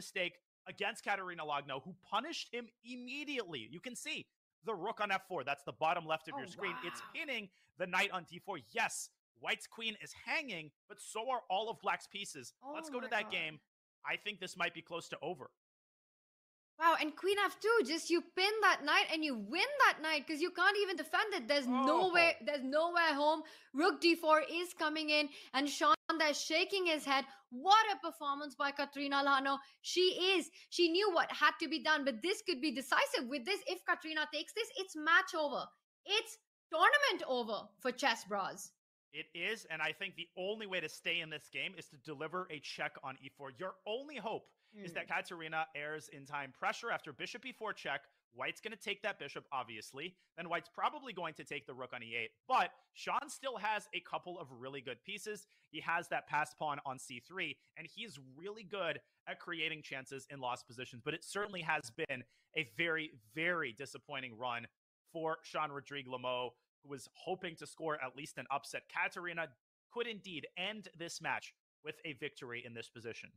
mistake against Katerina Lagno, who punished him immediately. You can see the rook on f4. That's the bottom left of your screen. Wow. It's pinning the knight on d4. Yes, white's queen is hanging, but so are all of black's pieces. Let's go to that game. I think this might be close to over. Wow, and queen f2, just you pin that knight and you win that knight because you can't even defend it. There's nowhere home. Rook d4 is coming in, and Sean there shaking his head. What a performance by Katerina Lagno. She knew what had to be done, but this could be decisive. With this, if Katerina takes this, it's match over. It's tournament over for Chessbrahs. It is, and I think the only way to stay in this game is to deliver a check on e4. Your only hope is that Katerina airs in time pressure after bishop e4 check. White's going to take that bishop, obviously. Then White's probably going to take the rook on e8. But Sean still has a couple of really good pieces. He has that passed pawn on c3, and he's really good at creating chances in lost positions. But it certainly has been a very, very disappointing run for Jean-Rodrigue Lameau, who was hoping to score at least an upset. Katerina could indeed end this match with a victory in this position.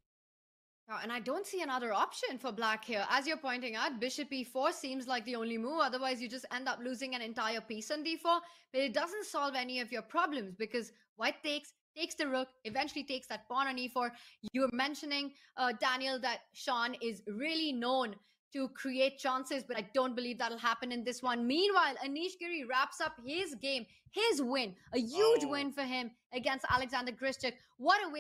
Oh, and I don't see another option for black here. As you're pointing out, bishop e4 seems like the only move. Otherwise, you just end up losing an entire piece on d4. But it doesn't solve any of your problems because white takes the rook, eventually takes that pawn on e4. You were mentioning, Daniel, that Sean is really known to create chances, but I don't believe that'll happen in this one. Meanwhile, Anish Giri wraps up his game, his win, a huge win for him against Alexander Grischuk. What a way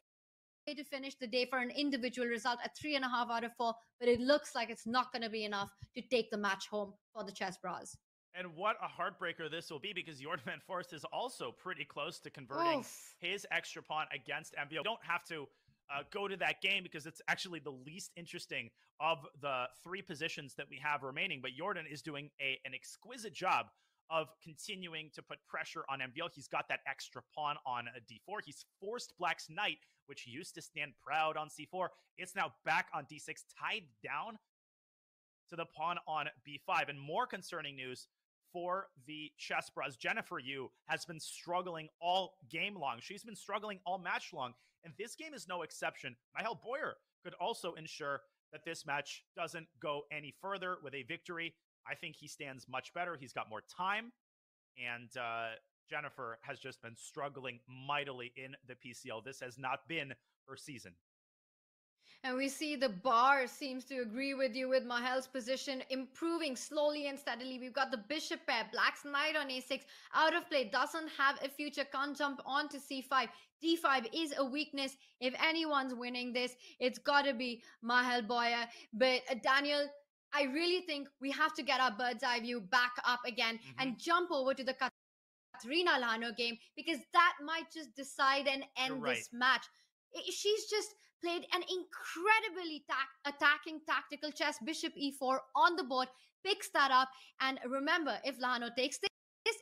to finish the day for an individual result at 3.5 out of 4, but it looks like it's not going to be enough to take the match home for the Chessbrahs. And what a heartbreaker this will be, because Jordan van Forst is also pretty close to converting his extra pawn against MVO. You don't have to go to that game because it's actually the least interesting of the three positions that we have remaining. But Jordan is doing an exquisite job of continuing to put pressure on MVL. He's got that extra pawn on a d4. He's forced black's knight, which used to stand proud on c4. It's now back on d6, tied down to the pawn on b5. And more concerning news for the Chessbrahs. Jennifer Yu has been struggling all game long. She's been struggling all match long, and this game is no exception. Michael Boyer could also ensure that this match doesn't go any further with a victory. I think he stands much better. He's got more time, and Jennifer has just been struggling mightily in the PCL. This has not been her season. And we see the bar seems to agree with you with Mahel's position improving slowly and steadily. We've got the bishop pair, black's knight on a6, out of play, doesn't have a future, can't jump on to c5. d5 is a weakness. If anyone's winning this, it's got to be Mahel Boyer. But Daniel, I really think we have to get our bird's eye view back up again and jump over to the Katerina Lagno game, because that might just decide and end this match. She's just played an incredibly attacking tactical chess. Bishop e4 on the board, picks that up. And remember, if Lagno takes this,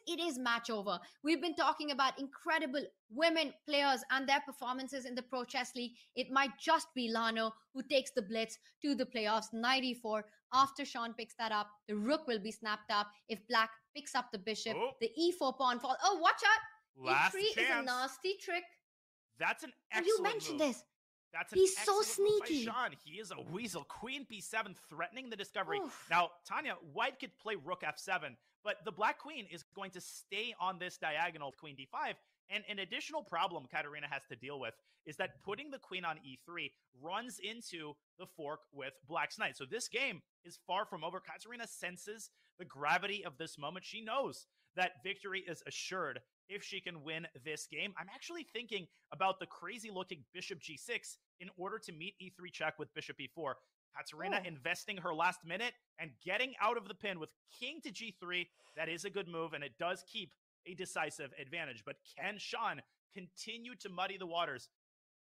it is match over. We've been talking about incredible women players and their performances in the Pro Chess League. It might just be Lagno who takes the blitz to the playoffs. Knight e4. After Sean picks that up, the rook will be snapped up. If black picks up the bishop, the e4 pawn falls. Oh, watch out. Last e3 chance. is a nasty trick. That's an excellent You mentioned move. this. That's an He's so excellent move by sneaky. Sean. He is a weasel. Queen b7 threatening the discovery. Now, Tanya, white could play rook f7, but the black queen is going to stay on this diagonal with queen d5. And an additional problem Katerina has to deal with is that putting the queen on e3 runs into the fork with black's knight. So this game is far from over. Katerina senses the gravity of this moment. She knows that victory is assured if she can win this game. I'm actually thinking about the crazy-looking bishop g6 in order to meet e3 check with bishop e4. Katerina investing her last minute and getting out of the pin with king to g3. That is a good move, and it does keep a decisive advantage. But can Sean continue to muddy the waters?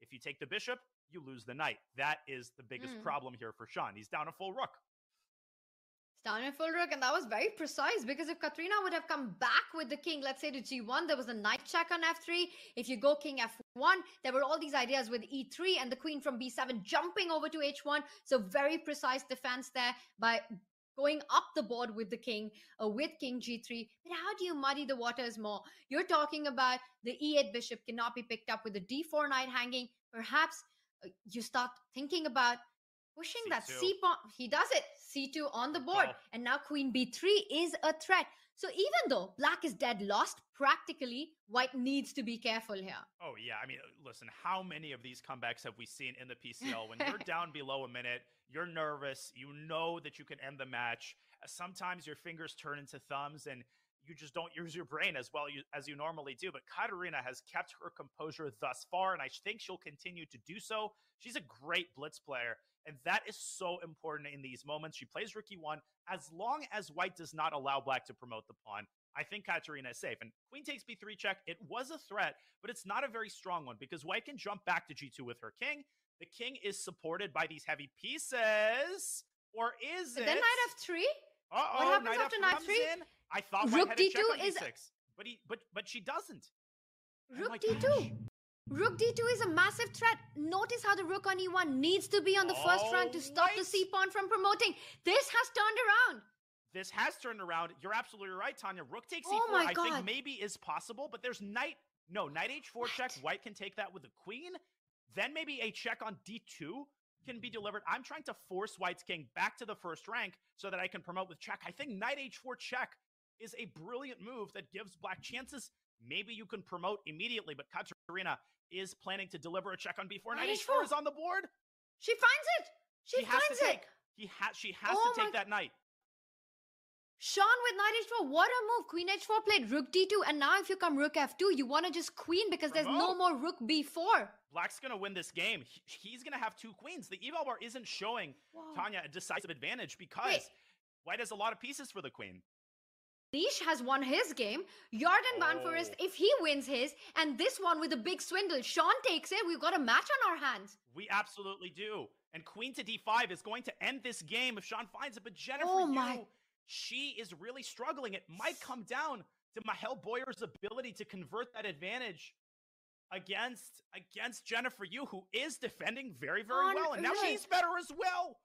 If you take the bishop, you lose the knight. That is the biggest problem here for Sean. He's down a full rook. Down a full rook, and that was very precise, because if Katerina would have come back with the king, let's say to g1, there was a knight check on f3. If you go king f1, there were all these ideas with e3 and the queen from b7 jumping over to h1. So very precise defense there by going up the board with the king, with king g3. But how do you muddy the waters more? You're talking about the e8 bishop cannot be picked up with the d4 knight hanging. Perhaps you start thinking about Pushing C2. that c-pawn. He does it. C2 on the board. And now queen b3 is a threat. So even though black is dead lost, practically, white needs to be careful here. Oh, yeah. I mean, listen, how many of these comebacks have we seen in the PCL? When you're down below a minute, you're nervous. You know that you can end the match. Sometimes your fingers turn into thumbs and you just don't use your brain as well as you normally do. But Katarina has kept her composure thus far, and I think she'll continue to do so. She's a great blitz player, and that is so important in these moments. She plays rook e1. As long as white does not allow black to promote the pawn, I think Katarina is safe. And queen takes b3 check. It was a threat, but it's not a very strong one because white can jump back to g2 with her king. The king is supported by these heavy pieces. Or is it? Then knight f3? Uh-oh, What happens knight after knight 3? in. I thought Rook white had a check d2 on is d6, but she doesn't. Rook my d2. gosh. Rook d2 is a massive threat. Notice how the rook on e1 needs to be on the first rank to stop the c-pawn from promoting. This has turned around. This has turned around. You're absolutely right, Tanya. Rook takes Oh e4, my I God. think maybe is possible, but there's knight h4 check. White can take that with the queen. Then maybe a check on d2 can be delivered. I'm trying to force white's king back to the first rank so that I can promote with check. I think knight h4 check is a brilliant move that gives black chances. Maybe you can promote immediately, but Katarina is planning to deliver a check on b4. Knight h4 is on the board. She finds it. She finds it. She has to take that knight. Sean with knight h4, what a move. Queen h4 played rook d2, and now if you come rook f2, you want to just queen because there's no more rook b4. Black's going to win this game. He's going to have two queens. The eval bar isn't showing Tanya a decisive advantage because white has a lot of pieces for the queen. Nish has won his game. Jordan Van Forest, if he wins his, and this one with a big swindle, Sean takes it, we've got a match on our hands. We absolutely do. And queen to d5 is going to end this game if Sean finds it. But Jennifer, she is really struggling. It might come down to Mahel Boyer's ability to convert that advantage against Jennifer Yu, who is defending very, very well. And now she's better as well.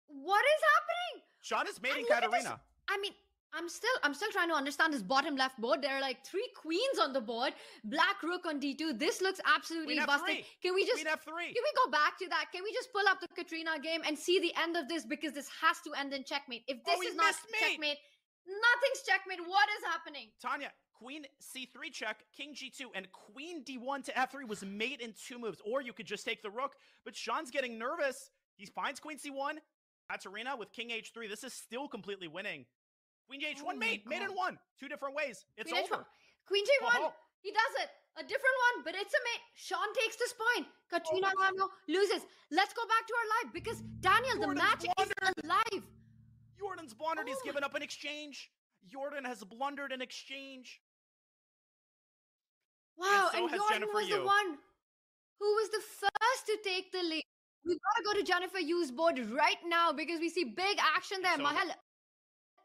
What is happening? Sean is mating Katarina. I mean, I'm still trying to understand this bottom left board. There are like 3 queens on the board. Black rook on d2. This looks absolutely busted. Can we just F3. Can we go back to that? Can we just pull up the Katrina game and see the end of this, because this has to end in checkmate. If this is not checkmate, nothing's checkmate. What is happening? Tanya, queen c3 check, king g2, and queen d1 to f3 was mate in 2 moves. Or you could just take the rook, but Sean's getting nervous. He finds queen c1. Katarina with king h3. This is still completely winning. Queen h1 mate in 1. 2 different ways. It's Queen over. Queen j1. He does it. A different one, but it's a mate. Sean takes this point. Katrina Lano loses. Let's go back to our live because Daniel, the match is alive. Jordan's blundered. He's given up an exchange. Jordan has blundered an exchange. Wow, and Jordan was the one who was the first to take the lead. We've got to go to Jennifer Yu's board right now because we see big action there. Mahel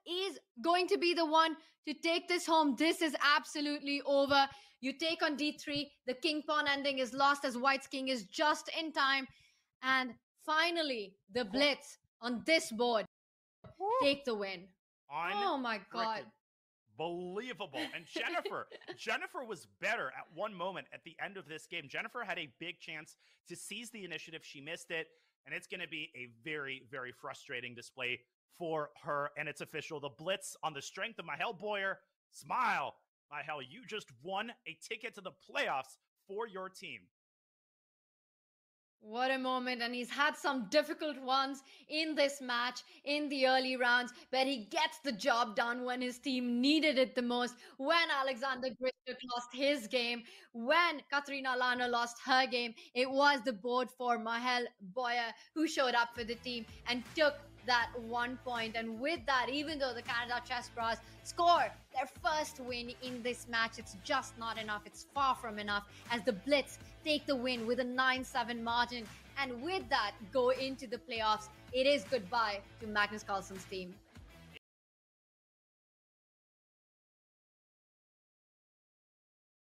is going to be the one to take this home. This is absolutely over. You take on d3. The king pawn ending is lost as white's king is just in time. And finally, the blitz on this board take the win. Oh my God. Believable. And Jennifer was better at one moment at the end of this game. Jennifer had a big chance to seize the initiative. She missed it. And it's going to be a very, very frustrating display for her. And it's official. The blitz on the strength of Mahel Boyer. Smile. Mahel, you just won a ticket to the playoffs for your team. What a moment. And he's had some difficult ones in this match in the early rounds, but he gets the job done when his team needed it the most. When Alexander Grischuk lost his game, when Katrina Lana lost her game, it was the board for Mahel Boyer who showed up for the team and took that 1 point. And with that, even though the Canada Chessbrahs score their first win in this match, it's just not enough. It's far from enough as the Blitz take the win with a 9-7 margin. And with that, go into the playoffs. It is goodbye to Magnus Carlsen's team.